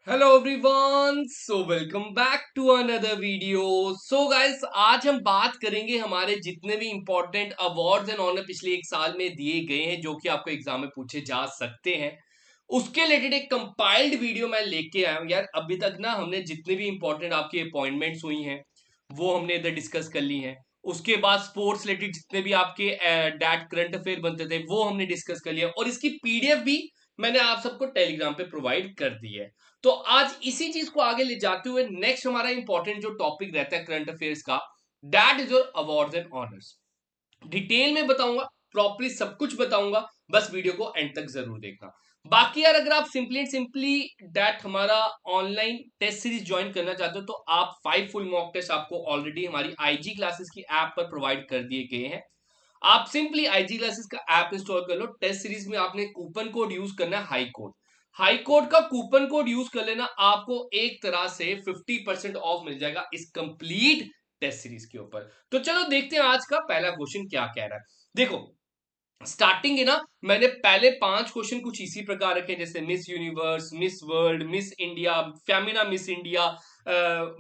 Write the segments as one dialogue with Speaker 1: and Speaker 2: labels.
Speaker 1: Hello everyone, so welcome back to another video. So guys, आज हम बात करेंगे हमारे जितने भी इंपॉर्टेंट अवार्ड्स एंड ऑनर पिछले एक साल में दिए गए हैं जो कि आपको एग्जाम में पूछे जा सकते हैं, उसके रिलेटेड एक कंपाइल्ड वीडियो मैं लेके आया हूँ। यार अभी तक ना हमने जितने भी इंपॉर्टेंट आपकी अपॉइंटमेंट्स हुई हैं वो हमने इधर डिस्कस कर ली हैं। उसके बाद स्पोर्ट्स रिलेटेड जितने भी आपके डैट करंट अफेयर बनते थे वो हमने डिस्कस कर लिया, और इसकी पीडीएफ भी मैंने आप सबको टेलीग्राम पे प्रोवाइड कर दी है। तो आज इसी चीज को आगे ले जाते हुए नेक्स्ट हमारा इंपॉर्टेंट जो टॉपिक रहता है करंट अफेयर्स का, that is your awards and honours. Detail में बताऊंगा, प्रॉपरली सब कुछ बताऊंगा, बस वीडियो को एंड तक जरूर देखना। बाकी यार अगर आप सिंपली एंड सिंपली दैट हमारा ऑनलाइन टेस्ट सीरीज ज्वाइन करना चाहते हो तो आप 5 फुल मॉक टेस्ट आपको ऑलरेडी हमारी आईजी क्लासेस की ऐप पर प्रोवाइड कर दिए गए हैं। आप सिंपली आईजी क्लासेस का ऐप इंस्टॉल कर लो। टेस्ट सीरीज में आपने कूपन कोड यूज करना है हाई कोड। हाई कोड का कूपन कोड यूज कर लेना, आपको एक तरह से 50% ऑफ मिल जाएगा इस कंप्लीट टेस्ट सीरीज के ऊपर। तो चलो देखते हैं आज का पहला क्वेश्चन क्या कह रहा है। देखो, स्टार्टिंग है ना, मैंने पहले 5 क्वेश्चन कुछ इसी प्रकार रखे जैसे miss universe, miss world, miss India, Femina miss India,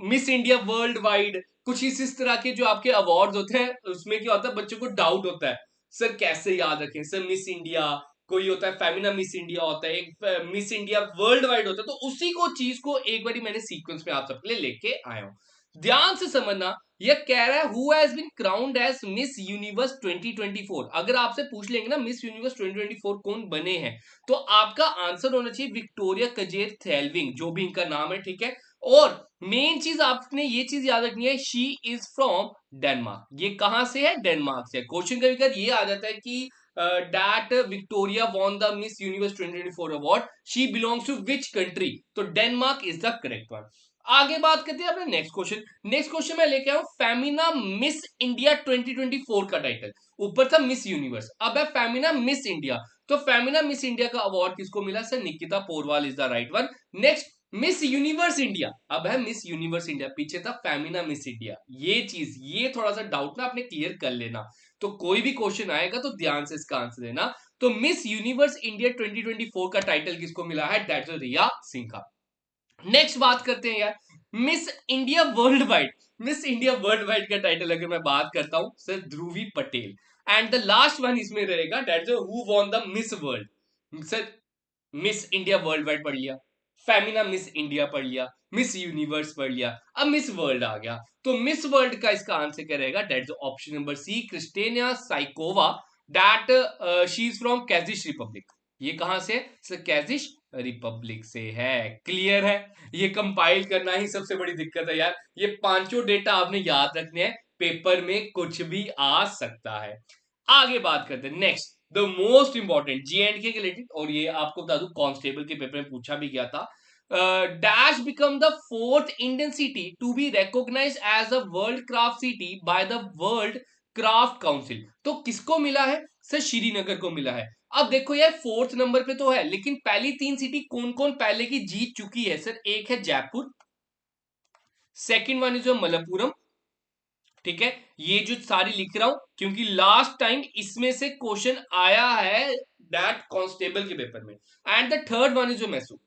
Speaker 1: miss India world wide, कुछ इस तरह के जो आपके अवार्ड्स होते हैं। उसमें क्या होता है, बच्चों को डाउट होता है सर कैसे याद रखें। सर मिस इंडिया कोई होता है, फेमिना मिस इंडिया होता है, एक मिस इंडिया वर्ल्ड वाइड होता है। तो उसी को चीज को एक बारी मैंने सीक्वेंस में आप सबके लिए लेके आया हूं। ध्यान से समझना, यह कह रहा है who has been crowned as Miss Universe 2024। अगर आपसे पूछ लेंगे ना मिस यूनिवर्स 2024 कौन बने हैं, तो आपका आंसर होना चाहिए विक्टोरिया कजेर थेल्विंग, जो भी इनका नाम है, ठीक है। और मेन चीज आपने ये चीज याद रखनी है, शी इज फ्रॉम डेनमार्क। ये कहां से है? डेनमार्क से। क्वेश्चन कभी कभी ये आ जाता है कि that Victoria won the Miss Universe 2024 award, she belongs to which country? तो Denmark is the correct one. आगे बात करते हैं अपने नेक्स्ट क्वेश्चन। नेक्स्ट क्वेश्चन मैं लेके आऊं फेमिना मिस इंडिया 2024 का टाइटल। ऊपर था मिस यूनिवर्स, अब है फेमिना मिस इंडिया। तो फेमिना मिस इंडिया का अवार्ड किसको मिला? Sir Nikita Porwal is the right one. Next miss universe India, अब है मिस यूनिवर्स इंडिया, पीछे था फेमिना मिस इंडिया। ये चीज, ये थोड़ा सा डाउट ना आपने क्लियर कर लेना। तो कोई भी क्वेश्चन आएगा तो ध्यान से इसका आंसर देना। तो मिस यूनिवर्स इंडिया 2024 का टाइटल किसको मिला है? दैट्स रिया सिंह का। नेक्स्ट बात करते हैं यार miss India world wide. Miss India world wide का टाइटल अगर मैं बात करता हूं, sir Dhubri Patel. And the last one इसमें रहेगा that's who won the miss world. Sir miss India world wide पढ़ लिया, फेमिना मिस इंडिया पढ़ लिया, मिस यूनिवर्स पढ़ लिया, अब मिस वर्ल्ड आ गया। तो मिस वर्ल्ड का इसका आंसर क्या रहेगा? That's option number C, Krystyna Pyszkova. That she is from Czech Republic. ये कहां से है? सर कैजिश रिपब्लिक से है। क्लियर है? ये कंपाइल करना ही सबसे बड़ी दिक्कत है यार। ये पांचों डेटा आपने याद रखने हैं, पेपर में कुछ भी आ सकता है। आगे बात करते हैं next, the most important G and K related, और ये आपको बता दूं कांस्टेबल के पेपर में पूछा भी गया था। Dash become the fourth Indian city to be recognize as a World Craft City by the World Craft Council. तो किसको मिला है? सर श्रीनगर को मिला है। अब देखो यार, फोर्थ नंबर पे तो है, लेकिन पहली 3 सिटी कौन कौन पहले की जीत चुकी है? सर एक है Jaipur, second one is Malappuram, ठीक है। ये जो सारी लिख रहा हूं क्योंकि लास्ट टाइम इसमें से क्वेश्चन आया है दैट कांस्टेबल के पेपर में। And the third one is जो मैसूर,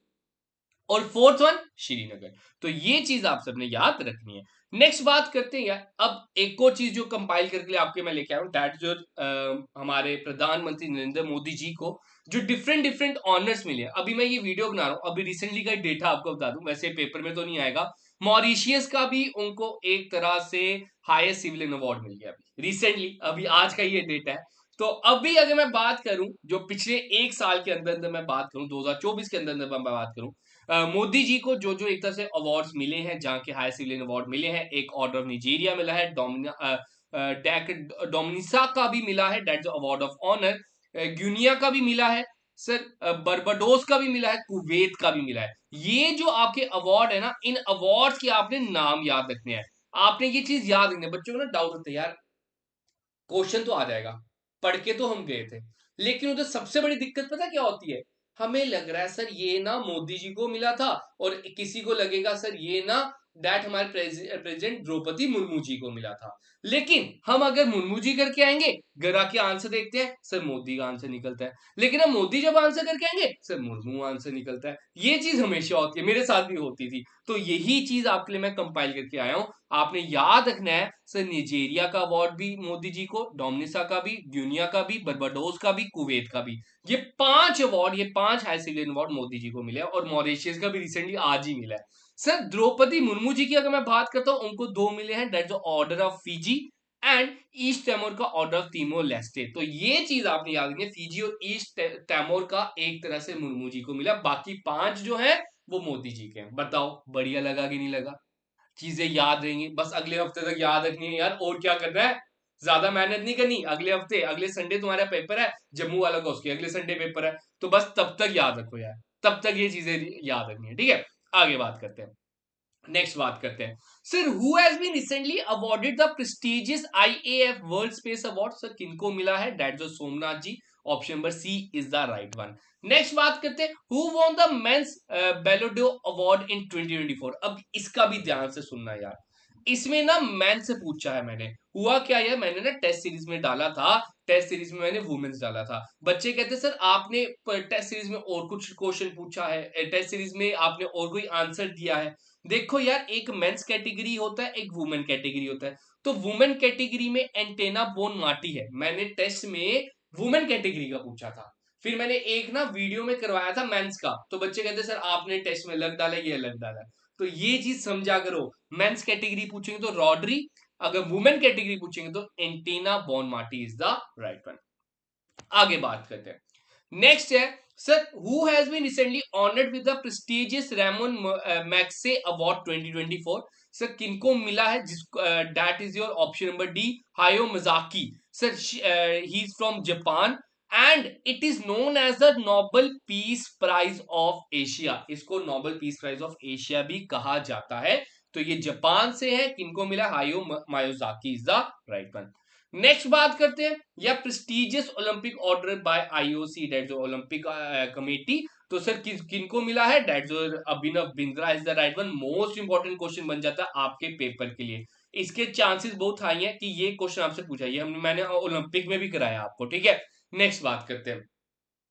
Speaker 1: और फोर्थ वन श्रीनगर। तो ये चीज आप सबने याद रखनी है। नेक्स्ट बात करते हैं यार, अब एक और चीज जो कंपाइल करके आपके मैं लेके आया हूं, दैट जो हमारे प्रधानमंत्री नरेंद्र मोदी जी को जो डिफरेंट डिफरेंट ऑनर्स मिले हैं। अभी मैं ये वीडियो बना रहा हूं, अभी रिसेंटली का डेटा आपको बता दूं, वैसे पेपर में तो नहीं आएगा। मॉरिशियस का भी उनको एक तरह से हाईएस्ट सिविलियन अवार्ड मिल गया अभी रिसेंटली, अभी आज का ये डेटा है। तो अभी अगर मैं बात करूं जो पिछले एक साल के अंदर अंदर मैं बात करूं, 2024 के अंदर अंदर मैं बात करूं, मोदी जी को जो जो एक तरह से अवार्ड्स मिले हैं, जहाँ के हाई सिविलियन अवार्ड मिले हैं, एक ऑर्डर ऑफ नाइजीरिया मिला है, डोमिनिसा का भी मिला है दैट्स अवार्ड ऑफ ऑनर, ग्यूनिया का भी मिला है सर, बर्बाडोस का भी मिला है, कुवैत का भी मिला है। ये जो आपके अवार्ड है ना, इन अवार्ड्स के आपने नाम याद रखने हैं। आपने ये चीज याद रखनी है। बच्चों को ना डाउट होता है यार, क्वेश्चन तो आ जाएगा, पढ़ के तो हम गए थे, लेकिन उधर सबसे बड़ी दिक्कत पता क्या होती है? हमें लग रहा है सर ये ना मोदी जी को मिला था, और किसी को लगेगा सर ये ना दैट हमारे प्रेसिडेंट द्रौपदी मुर्मू जी को मिला था। लेकिन हम अगर मुर्मू जी करके आएंगे, घर आके आंसर देखते हैं, सर मोदी का आंसर निकलता है। लेकिन हम मोदी जब आंसर करके आएंगे, सर मुर्मू आंसर निकलता है। ये चीज हमेशा होती है, मेरे साथ भी होती थी। तो यही चीज आपके लिए मैं कंपाइल करके आया हूं। आपने याद रखना है, सर नाइजीरिया का अवार्ड भी मोदी जी को, डोमिनिका का भी, गिनिया का भी, बर्बाडोस का भी, कुवैत का भी। ये 5 अवार्ड, ये 5 high civilian award Modi ji को मिले हैं, और मॉरिशियस का भी रिसेंटली आज ही मिला है। सर द्रौपदी मुर्मू जी की अगर मैं बात करता हूं, उनको 2 मिले हैं, that order of Fiji and East Timor का ऑर्डर ऑफ तिमोर लेस्टे। तो ये चीज आपने याद रखनी है, फिजी और ईस्ट टैमोर का एक तरह से मुर्मू जी को मिला, बाकी 5 जो है वो मोदी जी के हैं। बताओ बढ़िया लगा कि नहीं लगा? चीजें याद रहेंगी, बस अगले हफ्ते तक याद रखनी है यार, और क्या करना है, ज्यादा मेहनत नहीं करनी। अगले हफ्ते, अगले संडे तुम्हारा पेपर है, जम्मू वाला का उसके अगले संडे पेपर है, तो बस तब तक याद रखो यार, तब तक ये चीजें याद रखनी है, ठीक है। आगे बात करते हैं, नेक्स्ट बात करते हैं। Sir who has been recently awarded the prestigious IAF world space award, sir किनको मिला है? दैट जो Somnath ji, option number C is the right one. Next बात करते हैं, who won the men's Ballon d'Or award in 2024। अब इसका भी ध्यान से सुनना यार, इसमें ना मैन से पूछा है मैंने। हुआ क्या है, मैंने ना टेस्ट सीरीज में डाला था, टेस्ट सीरीज में मैंने वुमेन्स डाला था। बच्चे कहते सर आपने टेस्ट सीरीज में और कुछ क्वेश्चन पूछा है, टेस्ट सीरीज में आपने और कोई आंसर दिया है। देखो यार, एक मेंस कैटेगरी होता है, एक वुमेन कैटेगरी होता है। तो वुमेन कैटेगरी में एंटेना बोन मार्टी है, मैंने टेस्ट में वुमेन कैटेगरी का पूछा था। फिर मैंने एक ना वीडियो में करवाया था मेंस का, तो बच्चे कहते सर आपने टेस्ट में अलग डाला, ये अलग डाला। तो ये चीज समझा करो, मेंस कैटेगरी पूछेंगे तो रॉड्री, अगर वुमेन कैटेगरी पूछेंगे तो Aitana Bonmati is the right one. आगे बात करते हैं, नेक्स्ट है, sir who has been recently honoured with the prestigious Ramon Magsaysay award 2024। Sir किनको मिला है, जिस that is your option number D, Hayao Miyazaki. Sir he is from Japan and it is known as the Nobel peace prize of Asia. इसको Nobel peace prize of Asia भी कहा जाता है। तो ये जापान से है, किनको मिला? Hayao Miyazaki is the right one. Next बात करते हैं, या prestigious Olympic order by IOC, that जो ओलंपिक कमेटी। तो सर किनको मिला है? दैट जो Abhinav Bindra is the right one. Most important question बन जाता है आपके पेपर के लिए, इसके चांसेस बहुत हाई है कि ये क्वेश्चन आपसे पूछा, ये मैंने ओलंपिक में भी कराया आपको, ठीक है। नेक्स्ट बात करते हैं,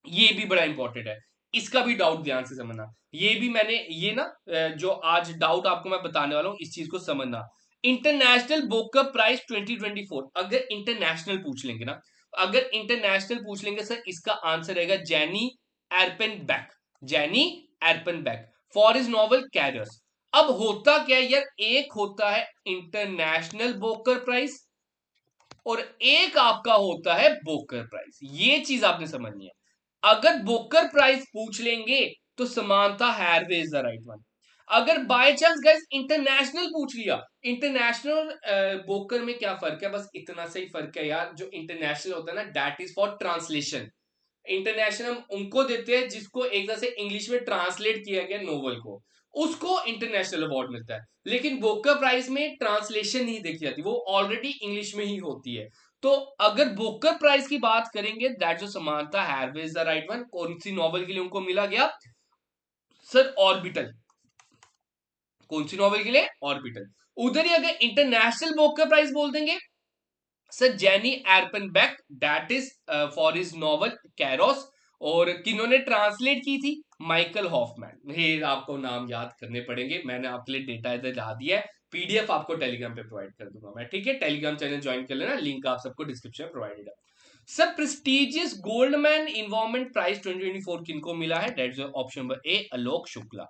Speaker 1: ये भी बड़ा इंपॉर्टेंट है, इसका भी डाउट ध्यान से समझना। ये भी मैंने, ये ना जो आज डाउट आपको मैं बताने वाला हूं, इस चीज को समझना। इंटरनेशनल बुकर प्राइज 2024, अगर इंटरनेशनल पूछ लेंगे ना, अगर इंटरनेशनल पूछ लेंगे सर, इसका आंसर रहेगा Jenny Erpenbeck, Jenny Erpenbeck for his novel Kairos. अब होता क्या है यार, एक होता है इंटरनेशनल बुकर प्राइज और एक आपका होता है बोकर प्राइस, ये चीज आपने समझनी है। अगर बोकर प्राइस पूछ लेंगे तो समानता हैरवे इज द राइट वन। अगर बाय चांस गाइस इंटरनेशनल पूछ लिया, इंटरनेशनल बोकर में क्या फर्क है, बस इतना सही फर्क है यार, जो इंटरनेशनल होता है ना, that is for translation. International हम उनको देते हैं जिसको एक तरह से इंग्लिश में ट्रांसलेट किया गया नोवेल को, उसको इंटरनेशनल अवार्ड मिलता है। लेकिन बोकर प्राइज में ट्रांसलेशन नहीं देखी जाती, वो ऑलरेडी इंग्लिश में ही होती है। तो अगर बोकर प्राइज की बात करेंगे, दैट जो समानता हैरवे इज द राइट वन। कौन सी नॉवल के लिए उनको मिला गया? Sir orbital. कौन सी नॉवल के लिए? ऑर्बिटल। उधर ही अगर इंटरनेशनल बोकर प्राइज बोल देंगे, sir Jenny Erpenbeck, that is for his novel Kairos. और किन्होंने ट्रांसलेट की थी? Michael Hofmann. ये आपको नाम याद करने पड़ेंगे, मैंने आपके लिए डेटा इधर ला दिया है, पीडीएफ आपको टेलीग्राम पे प्रोवाइड कर दूंगा मैं, ठीक है। टेलीग्राम चैनल ज्वाइन कर लेना, लिंक आप सबको डिस्क्रिप्शन में प्रोवाइडेड है। Sir prestigious Goldman environment prize 2024 किनको मिला है? That is option number A, Alok Shukla.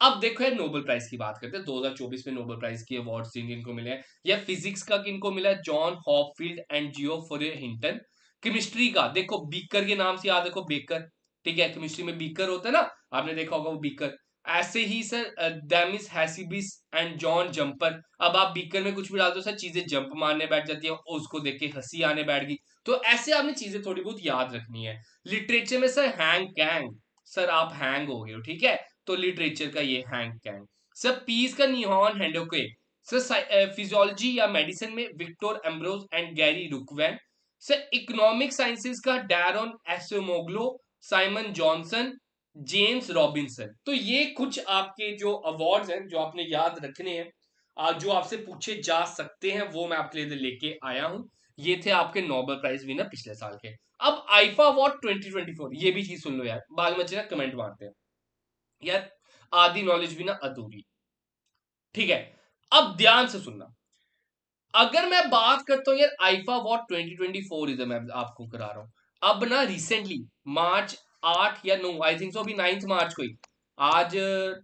Speaker 1: अब देखो यार, नोबेल प्राइज की बात करते हैं, 2024 में नोबेल प्राइज की अवार्ड किनको मिले हैं, या फिजिक्स का किनको मिला है? John Hopfield and Geoffrey Hinton. Chemistry का देखो, बीकर के नाम से याद रखो, बेकर, ठीक है, केमिस्ट्री में बीकर होता है ना, आपने देखा होगा वो बीकर। ऐसे ही sir Demis Hassabis and John Jumper. अब आप बीकर में कुछ भी डालते हो सर, चीजें जंप मारने बैठ जाती है, उसको देख के हंसी आने बैठ गई। तो ऐसे आपने चीजें थोड़ी बहुत याद रखनी है। लिटरेचर में सर हैंग कैंग, सर आप हैंग हो गए हो, ठीक है। तो लिटरेचर का ये हैंग कैंग। सर पीस का निहॉन हेंडोके। सर फिजियोलॉजी या मेडिसिन में Victor Ambros and Gary Ruvkun. Sir economic sciences का Daron Acemoglu, Simon Johnson, James Robinson. तो ये कुछ आपके जो अवार्ड्स हैं जो आपने याद रखने हैं, जो आपसे पूछे जा सकते हैं, वो मैं आपके लिए लेके आया हूं। ये थे आपके नोबेल प्राइज विनर पिछले साल के। अब आईफा अवार्ड 2024, ये भी चीज सुन लो यार, बाद में ना कमेंट मारते हैं यार, आधी नॉलेज भी ना अधूरी। ठीक है, अब ध्यान से सुनना। अगर मैं बात करता हूँ यार आईफा अवार्ड 2024, इधर मैं आपको करा रहा हूँ अब ना रिसेंटली, मार्च 8 या 9, आई थिंक सो, अभी 9 मार्च को ही, आज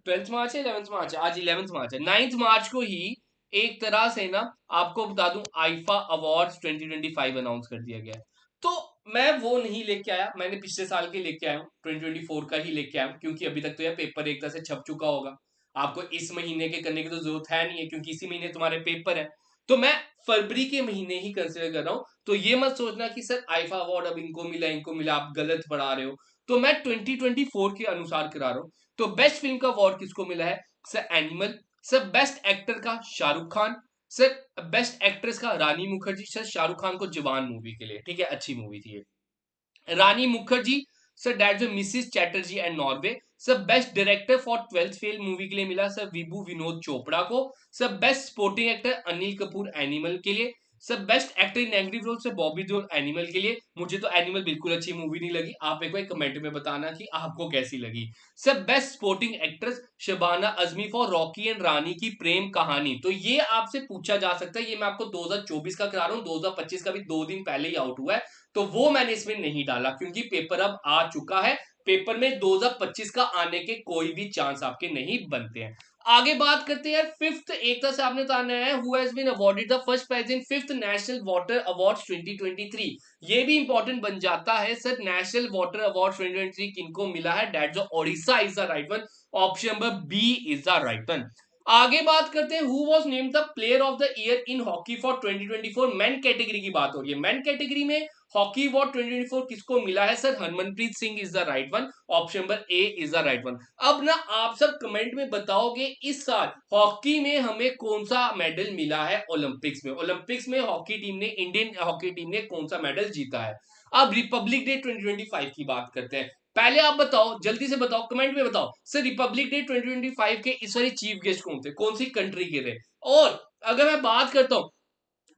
Speaker 1: 12 मार्च है, 11 मार्च है, आज 11 मार्च है, 9 मार्च को ही एक तरह से ना आपको बता दूं आईफा अवार्ड्स 2025 अनाउंस कर दिया गया है। तो मैं वो नहीं लेके आया, मैंने पिछले साल के लेके आया हूँ, 2024 का ही लेके आया हूँ, क्योंकि अभी तक तो यार पेपर एक तरह से छप चुका होगा। आपको इस महीने के करने की तो जरूरत है नहीं है, क्योंकि इसी महीने तुम्हारे पेपर है। तो मैं फरवरी के महीने ही कंसिडर कर रहा हूं। तो ये मत सोचना कि सर आईफा अवार्ड अब इनको मिला, आप गलत पढ़ा रहे हो। तो मैं 2024 के अनुसार करा रहा हूं। तो बेस्ट फिल्म का अवार्ड किसको मिला है? Sir Animal. Sir best actor का Shahrukh Khan. Sir best actress का रानी मुखर्जी। सर शाहरुख खान को जवान मूवी के लिए, ठीक है, अच्छी मूवी थी ये। Rani Mukherjee, sir that Mrs Chatterjee and Norway. Sir best director for 12th fail movie के लिए मिला सर विभू विनोद चोपड़ा को। Sir best supporting actor Anil Kapoor Animal के लिए। Sir best actor in negative role से बॉबी देओल एनिमल के लिए। मुझे तो एनिमल बिल्कुल अच्छी मूवी नहीं लगी, आप एक बार कमेंट में बताना कि आपको कैसी लगी। Sir best supporting actress Shabana Azmi for Rocky and Rani ki Prem कहानी। तो ये आपसे पूछा जा सकता है, ये मैं आपको 2024 का करा रहा हूँ, 2025 का भी 2 दिन पहले ही आउट हुआ है। तो वो मैंने इसमें नहीं डाला, क्योंकि पेपर अब आ चुका है। पेपर में 2025 का आने के कोई भी चांस आपके नहीं बनते हैं। आगे बात करते हैं यार फिफ्थ, एक तरह से आपने बताना है who has been awarded the first prize in fifth national water awards 2023। ये भी इंपॉर्टेंट बन जाता है सर, नेशनल वाटर अवार्ड 2023 किनको मिला है? दैट जो Odisha is the right one, option number B is the right one. आगे बात करते हैं who was named the player of the year in hockey for 2024। Men category की बात हो रही है, मेन कैटेगरी में हॉकी अवार्ड 2024 किसको मिला है? Sir Harmanpreet Singh is the right one, option number A is the right one. अब ना आप सब कमेंट में बताओगे इस साल हॉकी में हमें कौन सा मेडल मिला है ओलंपिक्स में? ओलंपिक्स में हॉकी टीम ने, इंडियन हॉकी टीम ने कौन सा मेडल जीता है? अब रिपब्लिक डे 2025 की बात करते हैं। पहले आप बताओ, जल्दी से बताओ, कमेंट में बताओ सर रिपब्लिक डे 2025 के इस बार चीफ गेस्ट कौन थे, कौन सी कंट्री के थे? और अगर मैं बात करता हूं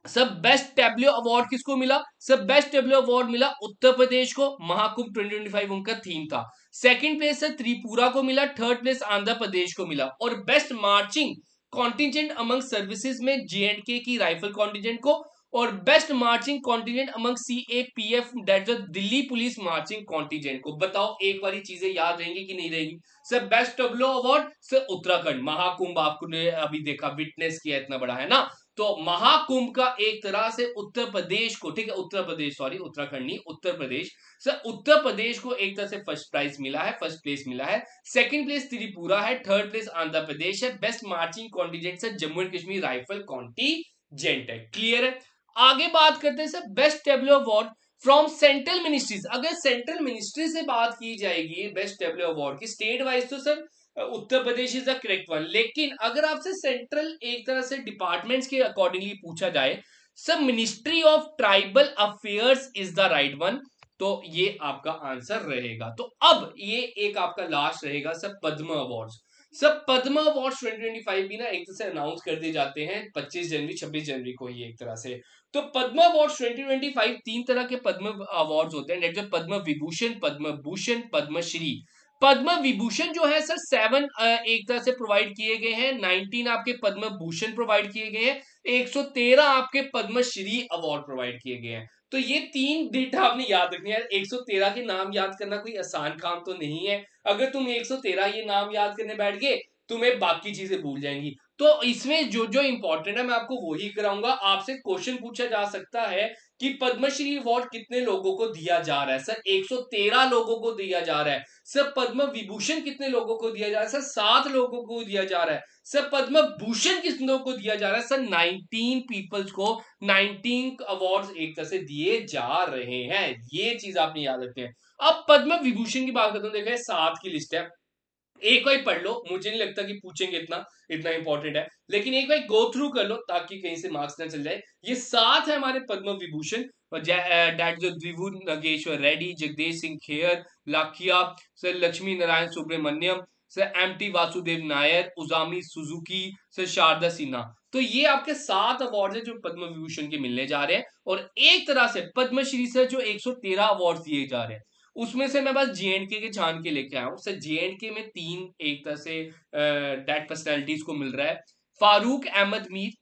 Speaker 1: सब बेस्ट टैब्लो अवार्ड किसको मिला? सब बेस्ट टैब्लो अवार्ड मिला उत्तर प्रदेश को, महाकुंभ 2025 उनका थीम था। सेकंड प्लेस है त्रिपुरा को मिला, थर्ड प्लेस आंध्र प्रदेश को मिला। और best marching contingent among services में जेएंडके की राइफल कॉन्टिजेंट को, और best marching contingent among CAPF that Delhi police marching contingent को। बताओ एक बारी चीजें याद रहेंगी कि नहीं रहेंगी? Sir best tableau award sir Uttarakhand, Mahakumbh आपने अभी देखा, विटनेस किया, इतना बड़ा है ना। तो महाकुंभ का एक तरह से उत्तर प्रदेश को, ठीक है, उत्तर प्रदेश, सॉरी उत्तराखंड नहीं, उत्तर प्रदेश, सर उत्तर प्रदेश को एक तरह से फर्स्ट प्राइज मिला है, फर्स्ट प्लेस मिला है। सेकंड प्लेस त्रिपुरा है, थर्ड प्लेस आंध्र प्रदेश है। बेस्ट मार्चिंग कॉन्टिजेंट से Jammu and Kashmir rifle contingent है। क्लियर है? आगे बात करते हैं sir best tableau award from central ministries. अगर सेंट्रल मिनिस्ट्री से बात की जाएगी बेस्ट टेबलो अवार्ड की, स्टेट वाइज तो sir Uttar Pradesh is the correct one. लेकिन अगर आपसे सेंट्रल एक तरह से डिपार्टमेंट्स के अकॉर्डिंगली पूछा जाए, सब ministry of tribal affairs is the right one. तो ये आपका आंसर रहेगा। तो अब ये एक आपका लास्ट रहेगा सब पद्म अवार्ड्स। सब पद्म अवार्ड्स 2025 भी ना एक तरह से अनाउंस कर दिए जाते हैं 25 जनवरी 26 जनवरी को ही एक तरह से। तो पद्म अवार्ड्स 2025 तीन तरह के पद्म अवार्ड्स होते हैं, पद्म विभूषण, पद्म भूषण, पद्मश्री। पद्म विभूषण जो है सर 7 एक तरह से प्रोवाइड किए गए हैं, 19 आपके पद्म भूषण प्रोवाइड किए गए हैं, 113 आपके पद्मश्री अवार्ड प्रोवाइड किए गए हैं। तो ये तीन डेटा आपने याद रखनी है। 113 के नाम याद करना कोई आसान काम तो नहीं है। अगर तुम 113 ये नाम याद करने बैठ गए, तुम्हें बाकी चीजें भूल जाएंगी। तो इसमें जो जो इंपॉर्टेंट है मैं आपको वही कराऊंगा। आपसे क्वेश्चन पूछा जा सकता है कि पद्मश्री अवार्ड कितने लोगों को दिया जा रहा है? सर 113 लोगों को दिया जा रहा है। सर पद्म विभूषण कितने लोगों को दिया जा रहा है? सर 7 लोगों को दिया जा रहा है। सर पद्म भूषण कितनों को दिया जा रहा है? सर 19 पीपल्स को 19 अवार्ड्स एक तरह से दिए जा रहे हैं। ये चीज आपने याद रखनी है। अब पद्म विभूषण की बात करते हैं, देखिए 7 की लिस्ट है। एक बार पढ़ लो, मुझे नहीं लगता कि पूछेंगे इतना इतना इंपॉर्टेंट है, लेकिन एक बार गो थ्रू कर लो ताकि कहीं से मार्क्स ना चल जाए। ये 7 है हमारे पद्म विभूषण, डैट जो Duvvur Nageshwar Reddy, Jagdish Singh Khehar, Lakhia, sir Lakshmi Narayan Subramaniam, sir M T Vasudevan Nair, Osamu Suzuki, sir Sharda Sinha. तो ये आपके 7 अवार्ड है जो पद्म विभूषण के मिलने जा रहे हैं। और एक तरह से पद्मश्री से जो 113 अवार्ड दिए जा रहे हैं, उसमें से मैं बस जेएंडके के छान के लेके आया हूँ सर। जेएंडके में 3 एक तरह से डेट पर्सनैलिटीज को मिल रहा है। फारूक अहमद मीर,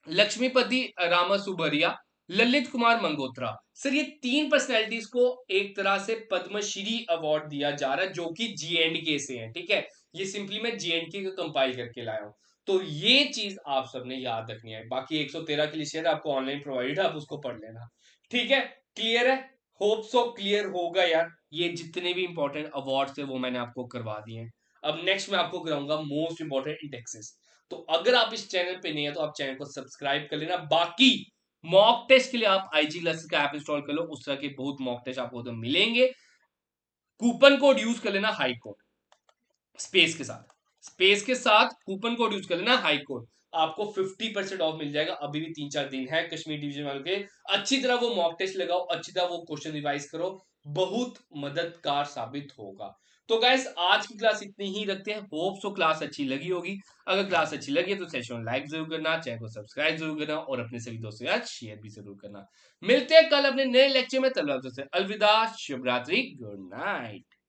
Speaker 1: लक्ष्मीपति रामा सुबरिया, ललित कुमार मंगोत्रा। सर ये 3 पर्सनैलिटीज को एक तरह से पद्मश्री अवार्ड दिया जा रहा है जो कि जेएंडके से है, ठीक है। ये सिंपली मैं जेएंडके को कंपाइल करके लाया हूँ। तो ये चीज आप सबने याद रखनी है। बाकी 113 की लिस्ट है आपको ऑनलाइन प्रोवाइड है, आप उसको पढ़ लेना, ठीक है। क्लियर है? होप सो क्लियर होगा यार। ये जितने भी इंपॉर्टेंट अवार्ड्स थे वो मैंने आपको करवा दिए हैं। अब नेक्स्ट मैं आपको कराऊंगा मोस्ट इंपॉर्टेंट इंडेक्सेस। तो अगर आप इस चैनल पे नहीं है तो आप चैनल को सब्सक्राइब कर लेना। बाकी मॉक टेस्ट के लिए आप आईजी क्लासेस का ऐप इंस्टॉल कर लो, उस तरह के बहुत मॉक टेस्ट आपको तो मिलेंगे। कूपन कोड यूज कर लेना हाई कोड, स्पेस के साथ, स्पेस के साथ कूपन कोड यूज कर लेना हाई कोड। आपको 50% ऑफ मिल जाएगा। अभी भी 3-4 दिन है कश्मीर डिवीजन वालों के। अच्छी तरह वो मॉक टेस्ट लगाओ, अच्छी तरह वो क्वेश्चन रिवाइज करो, बहुत मददगार साबित होगा। तो गाइस आज की क्लास इतनी ही रखते हैं। होप सो क्लास अच्छी लगी होगी। अगर क्लास अच्छी लगी तो सेशन लाइक जरूर करना, चैनल को सब्सक्राइब जरूर करना और अपने सभी दोस्तों के साथ शेयर भी जरूर करना। मिलते हैं कल अपने नए लेक्चर में। तब तक अलविदा, शुभ रात्रि, गुड नाइट।